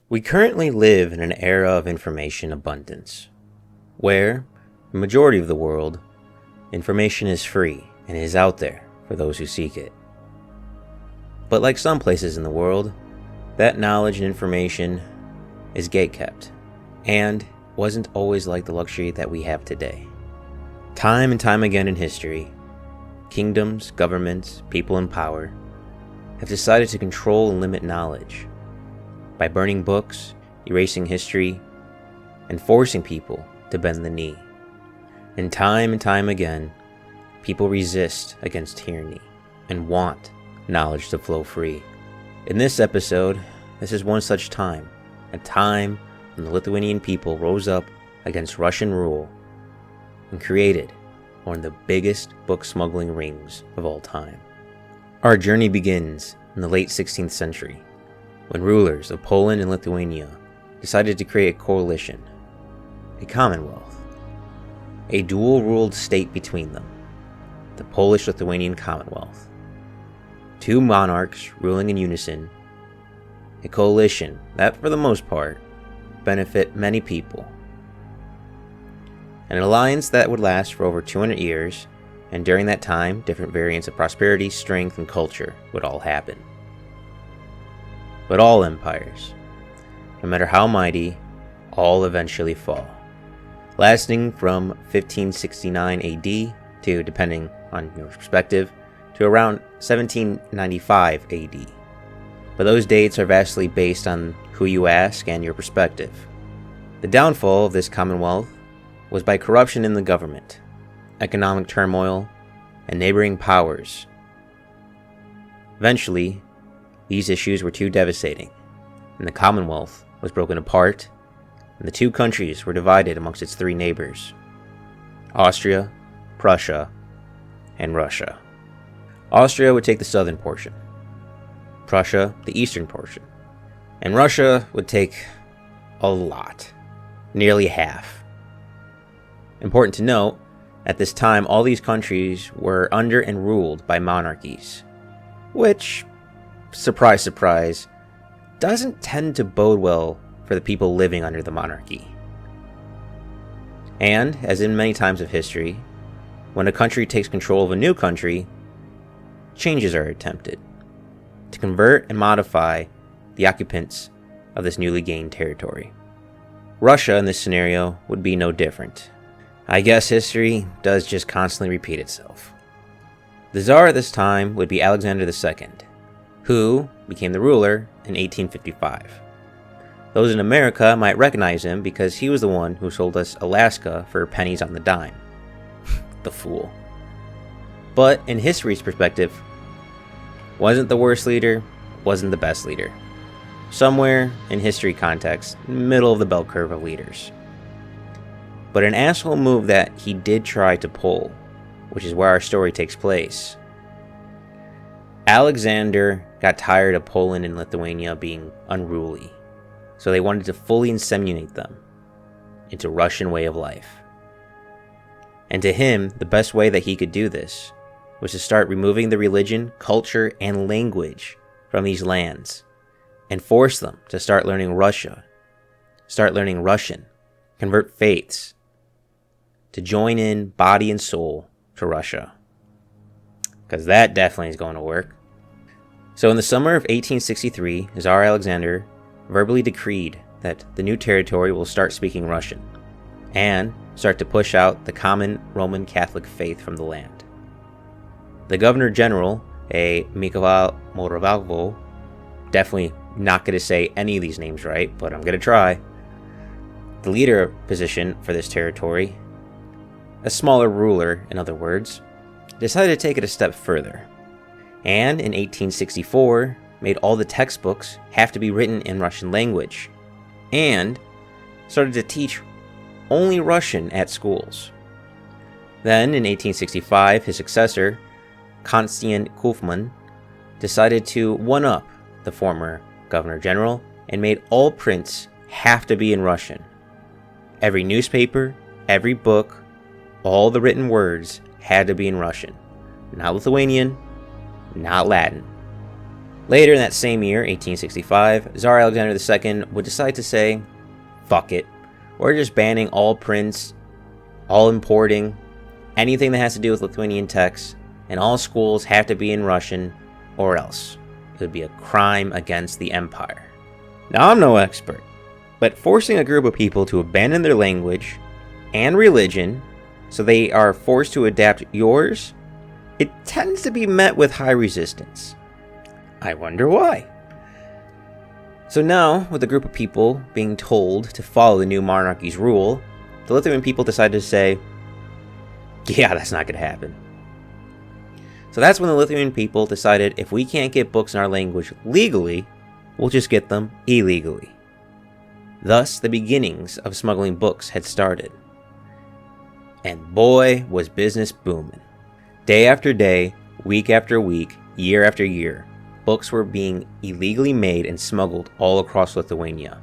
We currently live in an era of information abundance, where, the majority of the world, information is free and is out there for those who seek it. But like some places in the world, that knowledge and information is gatekept, and wasn't always like the luxury that we have today. Time and time again in history, kingdoms, governments, people in power have decided to control and limit knowledge by burning books, erasing history, and forcing people to bend the knee. And time again, people resist against tyranny and want knowledge to flow free. In this episode, this is one such time, a time when the Lithuanian people rose up against Russian rule and created one of the biggest book smuggling rings of all time. Our journey begins in the late 16th century, when rulers of Poland and Lithuania decided to create a coalition, a commonwealth, a dual-ruled state between them, the Polish-Lithuanian Commonwealth. Two monarchs ruling in unison, a coalition that, for the most part, benefit many people. An alliance that would last for over 200 years, and during that time, different variants of prosperity, strength, and culture would all happen. But all empires, no matter how mighty, all eventually fall, lasting from 1569 AD to, depending on your perspective, to around 1795 AD. But those dates are vastly based on who you ask and your perspective. The downfall of this commonwealth was by corruption in the government, economic turmoil, and neighboring powers. Eventually, these issues were too devastating, and the Commonwealth was broken apart, and the two countries were divided amongst its three neighbors: Austria, Prussia, and Russia. Austria would take the southern portion, Prussia the eastern portion, and Russia would take a lot, nearly half. Important to note, at this time all these countries were under and ruled by monarchies, which, surprise, surprise, doesn't tend to bode well for the people living under the monarchy. And, as in many times of history, when a country takes control of a new country, changes are attempted to convert and modify the occupants of this newly gained territory. Russia, in this scenario, would be no different. I guess history does just constantly repeat itself. The Tsar at this time would be Alexander II, who became the ruler in 1855. Those in America might recognize him because he was the one who sold us Alaska for pennies on the dime. The fool. But in history's perspective, wasn't the worst leader, wasn't the best leader. Somewhere in history context, middle of the bell curve of leaders. But an asshole move that he did try to pull, which is where our story takes place. Alexander got tired of Poland and Lithuania being unruly, so they wanted to fully inseminate them into Russian way of life. And to him, the best way that he could do this was to start removing the religion, culture, and language from these lands, and force them to start learning Russian, convert faiths, to join in body and soul to Russia. Because that definitely is going to work. So in the summer of 1863, Tsar Alexander verbally decreed that the new territory will start speaking Russian, and start to push out the common Roman Catholic faith from the land. The Governor General, a Mikołaj Moravalvo, definitely not going to say any of these names right, but I'm going to try. The leader position for this territory, a smaller ruler in other words, decided to take it a step further, and in 1864 made all the textbooks have to be written in Russian language, and started to teach only Russian at schools. Then in 1865, his successor, Konstantin Kufman, decided to one-up the former Governor General and made all prints have to be in Russian. Every newspaper, every book, all the written words had to be in Russian. Not Lithuanian, not Latin. Later in that same year, 1865, Tsar Alexander II would decide to say, fuck it, we're just banning all prints, all importing, anything that has to do with Lithuanian texts, and all schools have to be in Russian, or else it would be a crime against the empire. Now, I'm no expert, but forcing a group of people to abandon their language and religion so they are forced to adapt yours, it tends to be met with high resistance. I wonder why. So now, with a group of people being told to follow the new monarchy's rule, the Lithuanian people decided to say, yeah, that's not going to happen. So that's when the Lithuanian people decided if we can't get books in our language legally, we'll just get them illegally. Thus, the beginnings of smuggling books had started. And boy, was business booming. Day after day, week after week, year after year, books were being illegally made and smuggled all across Lithuania.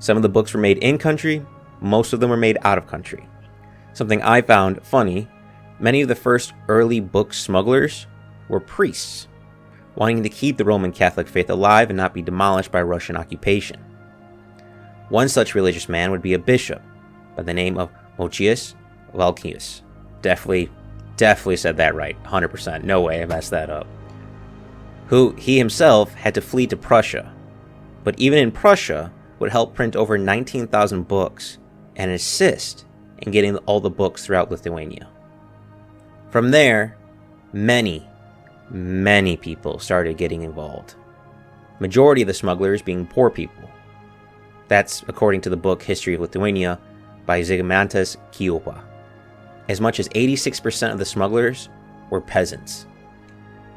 Some of the books were made in-country, most of them were made out of country. Something I found funny, many of the first early book smugglers were priests, wanting to keep the Roman Catholic faith alive and not be demolished by Russian occupation. One such religious man would be a bishop by the name of Mochius Valkius. Definitely said that right, 100%, no way I messed that up. Who he himself had to flee to Prussia, but even in Prussia would help print over 19,000 books and assist in getting all the books throughout Lithuania. From there, many people started getting involved. Majority of the smugglers being poor people. That's according to the book History of Lithuania by Zygmantas Kiopa. As much as 86% of the smugglers were peasants.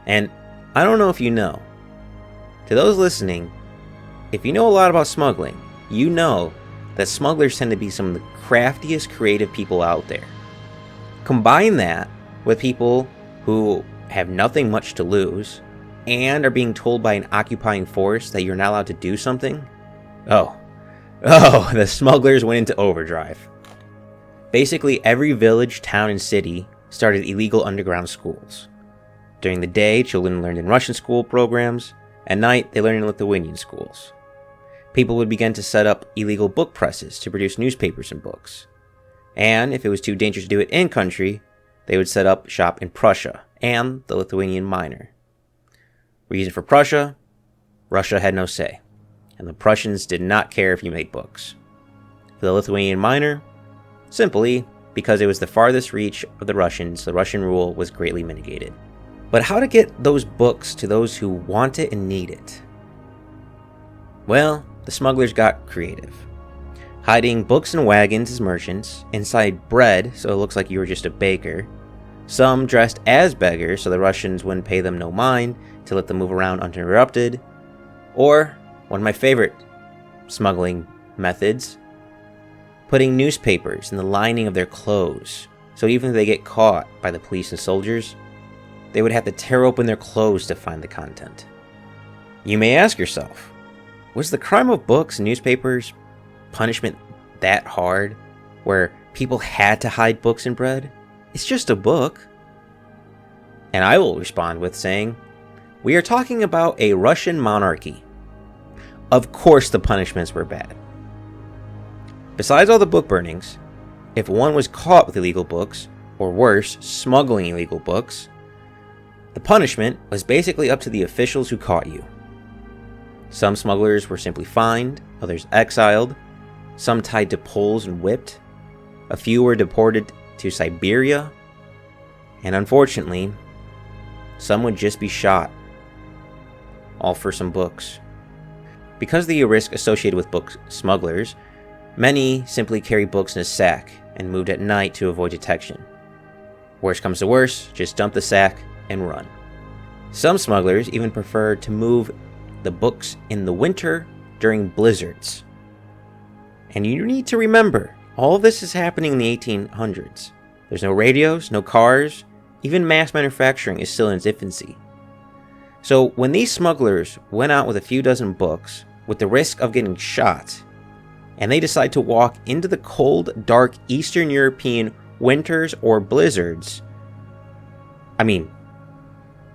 And I don't know if you know, to those listening, if you know a lot about smuggling, you know that smugglers tend to be some of the craftiest, creative people out there. Combine that with people who have nothing much to lose and are being told by an occupying force that you're not allowed to do something. Oh, the smugglers went into overdrive. Basically, every village, town, and city started illegal underground schools. During the day, children learned in Russian school programs. At night, they learned in Lithuanian schools. People would begin to set up illegal book presses to produce newspapers and books. And if it was too dangerous to do it in-country, they would set up shop in Prussia and the Lithuanian minor. Reason for Prussia? Russia had no say, and the Prussians did not care if you made books. For the Lithuanian minor, simply because it was the farthest reach of the Russians, the Russian rule was greatly mitigated. But how to get those books to those who want it and need it? Well, the smugglers got creative. Hiding books in wagons as merchants, inside bread so it looks like you were just a baker, some dressed as beggars so the Russians wouldn't pay them no mind to let them move around uninterrupted, or, one of my favorite smuggling methods, putting newspapers in the lining of their clothes, so even if they get caught by the police and soldiers, they would have to tear open their clothes to find the content. You may ask yourself, was the crime of books and newspapers punishment that hard, where people had to hide books in bread? It's just a book. And I will respond with saying, we are talking about a Russian monarchy. Of course the punishments were bad. Besides all the book burnings, if one was caught with illegal books, or worse, smuggling illegal books, the punishment was basically up to the officials who caught you. Some smugglers were simply fined, others exiled, some tied to poles and whipped, a few were deported to Siberia, and unfortunately, some would just be shot, all for some books. Because of the risk associated with book smugglers, many simply carried books in a sack and moved at night to avoid detection. Worst comes to worst, just dump the sack and run. Some smugglers even preferred to move the books in the winter during blizzards. And you need to remember, all of this is happening in the 1800s. There's no radios, no cars, even mass manufacturing is still in its infancy. So when these smugglers went out with a few dozen books, with the risk of getting shot, and they decide to walk into the cold, dark Eastern European winters or blizzards, I mean,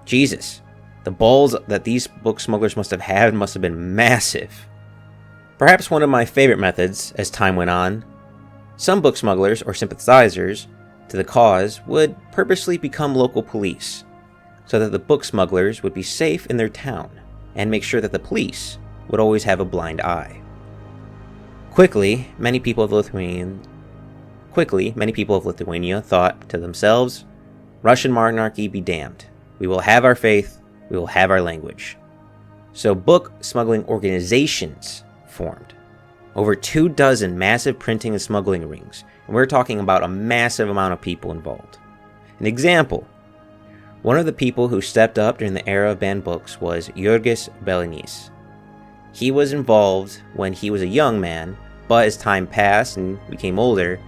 Jesus, The balls that these book smugglers must have had must have been massive. Perhaps one of my favorite methods as time went on, some book smugglers or sympathizers to the cause would purposely become local police so that the book smugglers would be safe in their town and make sure that the police would always have a blind eye. Quickly, many people of Lithuania thought to themselves, Russian monarchy be damned. We will have our faith, we will have our language. So book smuggling organizations formed. Over 24 massive printing and smuggling rings, and we're talking about a massive amount of people involved. An example, one of the people who stepped up during the era of banned books was Jurgis Belinis. He was involved when he was a young man, but as time passed and became older,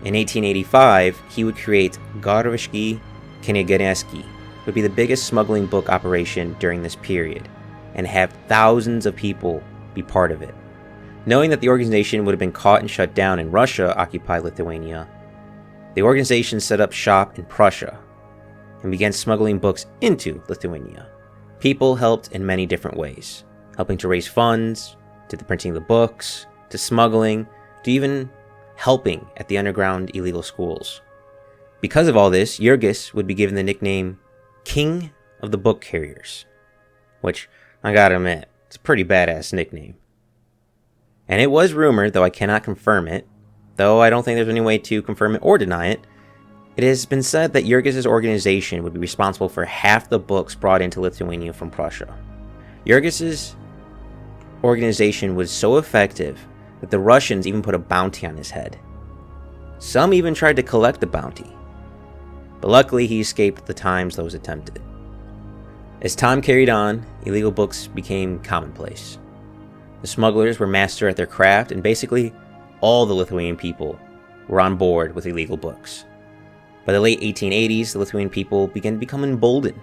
in 1885, he would create Garvishki Knyagneski, would be the biggest smuggling book operation during this period, and have thousands of people be part of it. Knowing that the organization would have been caught and shut down in Russia-occupied Lithuania, the organization set up shop in Prussia and began smuggling books into Lithuania. People helped in many different ways, helping to raise funds, to the printing of the books, to smuggling, to even helping at the underground illegal schools. Because of all this, Jurgis would be given the nickname King of the Book Carriers, which, I gotta admit, it's a pretty badass nickname. And it was rumored, though I cannot confirm it, though I don't think there's any way to confirm it or deny it, it has been said that Jurgis' organization would be responsible for half the books brought into Lithuania from Prussia. Jurgis' organization was so effective that the Russians even put a bounty on his head. Some even tried to collect the bounty, but luckily he escaped the times those attempted. As time carried on, illegal books became commonplace. The smugglers were master at their craft, and basically all the Lithuanian people were on board with illegal books. By the late 1880s, the Lithuanian people began to become emboldened.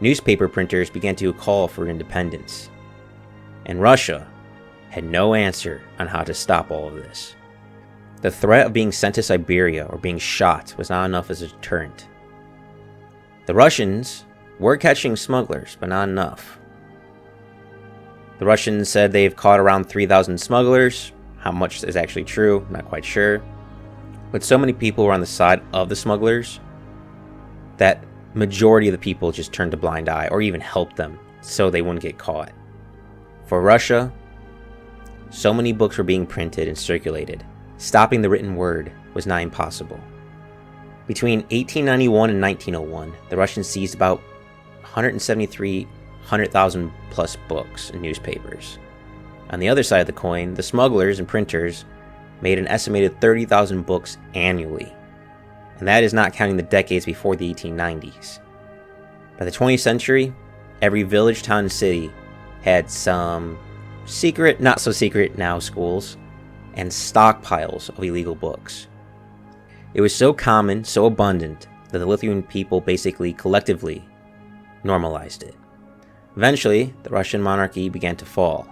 Newspaper printers began to call for independence, and Russia had no answer on how to stop all of this. The threat of being sent to Siberia or being shot was not enough as a deterrent. The Russians were catching smugglers, but not enough. The Russians said they've caught around 3,000 smugglers. How much is actually true, I'm not quite sure. But so many people were on the side of the smugglers that majority of the people just turned a blind eye or even helped them so they wouldn't get caught. For Russia, so many books were being printed and circulated, stopping the written word was nigh impossible. Between 1891 and 1901, the Russians seized about 100,000 plus books and newspapers. On the other side of the coin, the smugglers and printers made an estimated 30,000 books annually, and that is not counting the decades before the 1890s. By the 20th century, every village, town, and city had some secret, not so secret now schools, and stockpiles of illegal books. It was so common, so abundant, that the Lithuanian people basically collectively normalized it. Eventually, the Russian monarchy began to fall.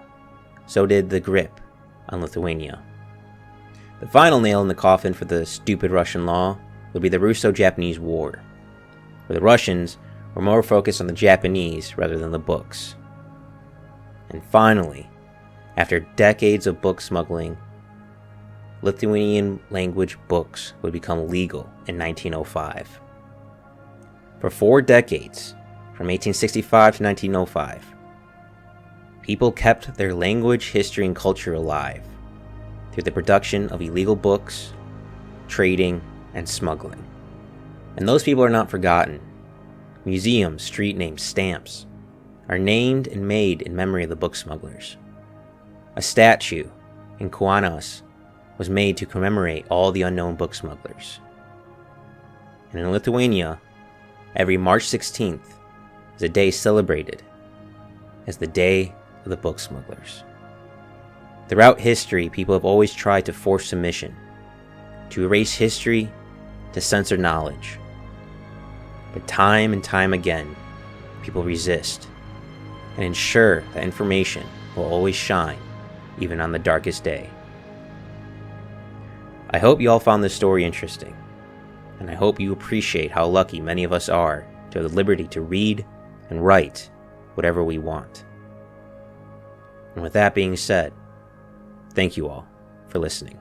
So did the grip on Lithuania. The final nail in the coffin for the stupid Russian law would be the Russo-Japanese War, where the Russians were more focused on the Japanese rather than the books. And finally, after decades of book smuggling, Lithuanian language books would become legal in 1905. For 4 decades, from 1865 to 1905, people kept their language, history, and culture alive through the production of illegal books, trading, and smuggling. And those people are not forgotten. Museums, street names, stamps are named and made in memory of the book smugglers. A statue in Kalinauskas was made to commemorate all the unknown book smugglers. And in Lithuania, every March 16th is a day celebrated as the Day of the Book Smugglers. Throughout history, people have always tried to force submission, to erase history, to censor knowledge. But time and time again, people resist and ensure that information will always shine, even on the darkest day. I hope you all found this story interesting, and I hope you appreciate how lucky many of us are to have the liberty to read and write whatever we want. And with that being said, thank you all for listening.